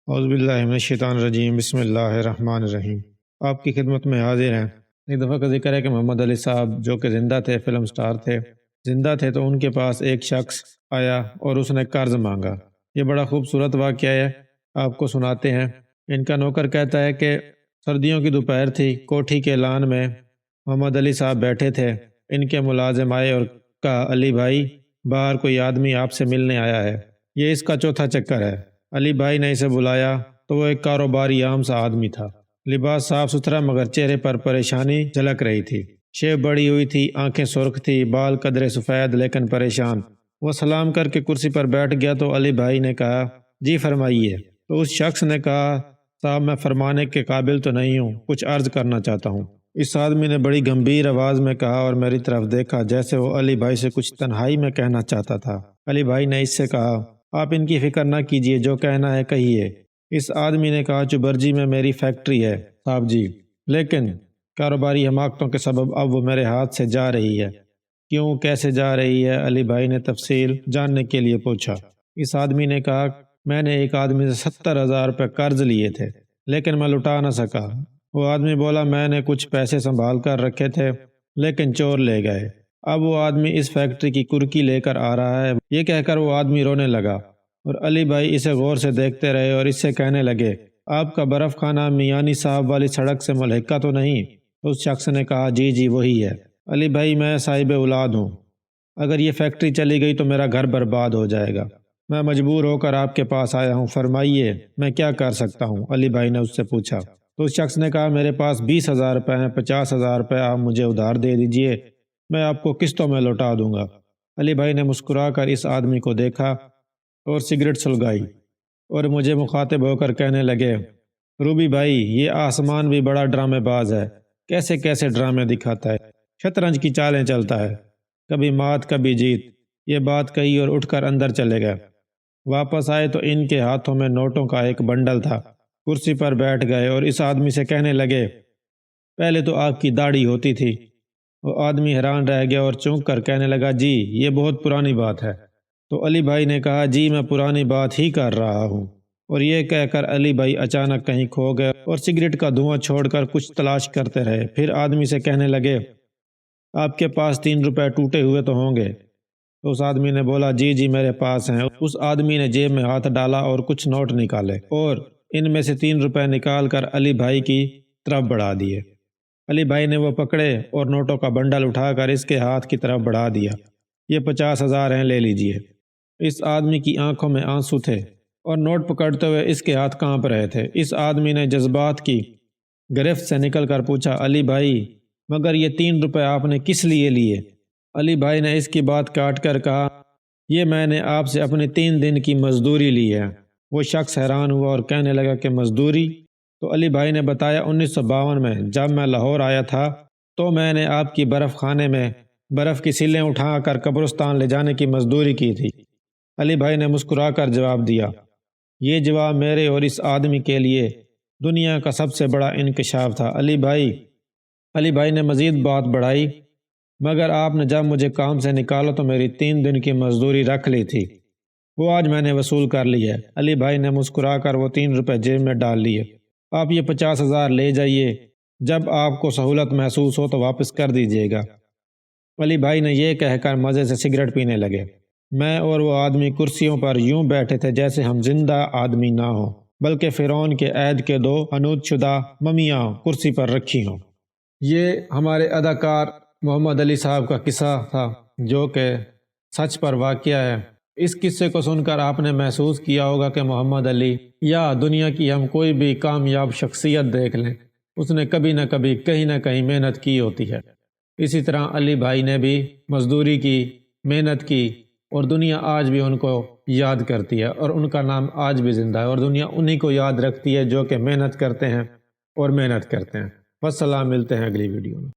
اعوذ باللہ من الشیطان الرجیم، بسم اللہ الرحمن الرحیم۔ آپ کی خدمت میں حاضر ہیں۔ ایک دفعہ کا ذکر ہے کہ محمد علی صاحب جو کہ زندہ تھے، فلم سٹار تھے، زندہ تھے، تو ان کے پاس ایک شخص آیا اور اس نے قرض مانگا۔ یہ بڑا خوبصورت واقعہ ہے، آپ کو سناتے ہیں۔ ان کا نوکر کہتا ہے کہ سردیوں کی دوپہر تھی، کوٹھی کے لان میں محمد علی صاحب بیٹھے تھے۔ ان کے ملازم آئے اور کہا، علی بھائی، باہر کوئی آدمی آپ سے ملنے آیا ہے، یہ اس کا چوتھا چکر ہے۔ علی بھائی نے اسے بلایا تو وہ ایک کاروباری عام سا آدمی تھا، لباس صاف ستھرا مگر چہرے پر پریشانی جھلک رہی تھی۔ شیو بڑی ہوئی تھی، آنکھیں سرخ تھی، بال قدرے سفید لیکن پریشان۔ وہ سلام کر کے کرسی پر بیٹھ گیا تو علی بھائی نے کہا، جی فرمائیے۔ تو اس شخص نے کہا، صاحب میں فرمانے کے قابل تو نہیں ہوں، کچھ عرض کرنا چاہتا ہوں۔ اس آدمی نے بڑی گمبھیر آواز میں کہا اور میری طرف دیکھا جیسے وہ علی بھائی سے کچھ تنہائی میں کہنا چاہتا تھا۔ علی بھائی نے اس سے کہا، آپ ان کی فکر نہ کیجیے، جو کہنا ہے کہیے۔ اس آدمی نے کہا، چبرجی میں میری فیکٹری ہے صاحب جی، لیکن کاروباری حماقتوں کے سبب اب وہ میرے ہاتھ سے جا رہی ہے۔ کیوں، کیسے جا رہی ہے؟ علی بھائی نے تفصیل جاننے کے لیے پوچھا۔ اس آدمی نے کہا، میں نے ایک آدمی سے 70,000 روپے قرض لیے تھے لیکن میں لٹا نہ سکا۔ وہ آدمی بولا، میں نے کچھ پیسے سنبھال کر رکھے تھے لیکن چور لے گئے۔ اب وہ آدمی اس فیکٹری کی کرکی لے کر آ رہا ہے۔ یہ کہہ کر وہ آدمی رونے لگا اور علی بھائی اسے غور سے دیکھتے رہے اور اس سے کہنے لگے، آپ کا برف خانہ میانی صاحب والی سڑک سے ملحقہ تو نہیں؟ اس شخص نے کہا، جی جی وہی ہے۔ علی بھائی، میں صاحب اولاد ہوں، اگر یہ فیکٹری چلی گئی تو میرا گھر برباد ہو جائے گا۔ میں مجبور ہو کر آپ کے پاس آیا ہوں، فرمائیے میں کیا کر سکتا ہوں؟ علی بھائی نے اس سے پوچھا۔ تو اس شخص نے کہا، میرے پاس 20,000 روپے ہیں، 50,000 روپے آپ مجھے ادھار دے دیجئے، میں آپ کو قسطوں میں لوٹا دوں گا۔ علی بھائی نے مسکرا کر اس آدمی کو دیکھا اور سگریٹ سلگائی اور مجھے مخاطب ہو کر کہنے لگے، روبی بھائی، یہ آسمان بھی بڑا ڈرامے باز ہے، کیسے کیسے ڈرامے دکھاتا ہے، شطرنج کی چالیں چلتا ہے، کبھی مات کبھی جیت۔ یہ بات کہی اور اٹھ کر اندر چلے گئے۔ واپس آئے تو ان کے ہاتھوں میں نوٹوں کا ایک بنڈل تھا۔ کرسی پر بیٹھ گئے اور اس آدمی سے کہنے لگے، پہلے تو آپ کی داڑھی ہوتی تھی۔ وہ آدمی حیران رہ گیا اور چونک کر کہنے لگا، جی یہ بہت پرانی بات ہے۔ تو علی بھائی نے کہا، جی میں پرانی بات ہی کر رہا ہوں۔ اور یہ کہہ کر علی بھائی اچانک کہیں کھو گئے اور سگریٹ کا دھواں چھوڑ کر کچھ تلاش کرتے رہے۔ پھر آدمی سے کہنے لگے، آپ کے پاس 3 روپے ٹوٹے ہوئے تو ہوں گے؟ تو اس آدمی نے بولا، جی جی میرے پاس ہیں۔ اس آدمی نے جیب میں ہاتھ ڈالا اور کچھ نوٹ نکالے اور ان میں سے 3 روپے نکال کر علی بھائی کی طرف بڑھا دیے۔ علی بھائی نے وہ پکڑے اور نوٹوں کا بنڈل اٹھا کر اس کے ہاتھ کی طرف بڑھا دیا۔ یہ 50,000 ہیں، لے لیجئے۔ اس آدمی کی آنکھوں میں آنسو تھے اور نوٹ پکڑتے ہوئے اس کے ہاتھ کانپ رہے تھے۔ اس آدمی نے جذبات کی گرفت سے نکل کر پوچھا، علی بھائی، مگر یہ 3 روپے آپ نے کس لیے لیے؟ علی بھائی نے اس کی بات کاٹ کر کہا، یہ میں نے آپ سے اپنی 3 دن کی مزدوری لی ہے۔ وہ شخص حیران ہوا اور کہنے لگا کہ مزدوری؟ تو علی بھائی نے بتایا، 1952 میں جب میں لاہور آیا تھا تو میں نے آپ کی برف خانے میں برف کی سلیں اٹھا کر قبرستان لے جانے کی مزدوری کی تھی۔ علی بھائی نے مسکرا کر جواب دیا۔ یہ جواب میرے اور اس آدمی کے لیے دنیا کا سب سے بڑا انکشاف تھا۔ علی بھائی نے مزید بات بڑھائی، مگر آپ نے جب مجھے کام سے نکالا تو میری 3 دن کی مزدوری رکھ لی تھی، وہ آج میں نے وصول کر لی ہے۔ علی بھائی نے مسکرا کر وہ 3 روپے جیب میں ڈال لیے۔ آپ یہ 50,000 لے جائیے، جب آپ کو سہولت محسوس ہو تو واپس کر دیجیے گا۔ علی بھائی نے یہ کہہ کر مزے سے سگریٹ پینے لگے۔ میں اور وہ آدمی کرسیوں پر یوں بیٹھے تھے جیسے ہم زندہ آدمی نہ ہوں بلکہ فرعون کے عہد کے 2 حنوط شدہ ممیاں کرسی پر رکھی ہوں۔ یہ ہمارے اداکار محمد علی صاحب کا قصہ تھا جو کہ سچ پر واقعہ ہے۔ اس قصے کو سن کر آپ نے محسوس کیا ہوگا کہ محمد علی یا دنیا کی ہم کوئی بھی کامیاب شخصیت دیکھ لیں، اس نے کبھی نہ کبھی کہیں نہ کہیں محنت کی ہوتی ہے۔ اسی طرح علی بھائی نے بھی مزدوری کی، محنت کی، اور دنیا آج بھی ان کو یاد کرتی ہے اور ان کا نام آج بھی زندہ ہے، اور دنیا انہی کو یاد رکھتی ہے جو کہ محنت کرتے ہیں اور محنت کرتے ہیں۔ والسلام، ملتے ہیں اگلی ویڈیو میں۔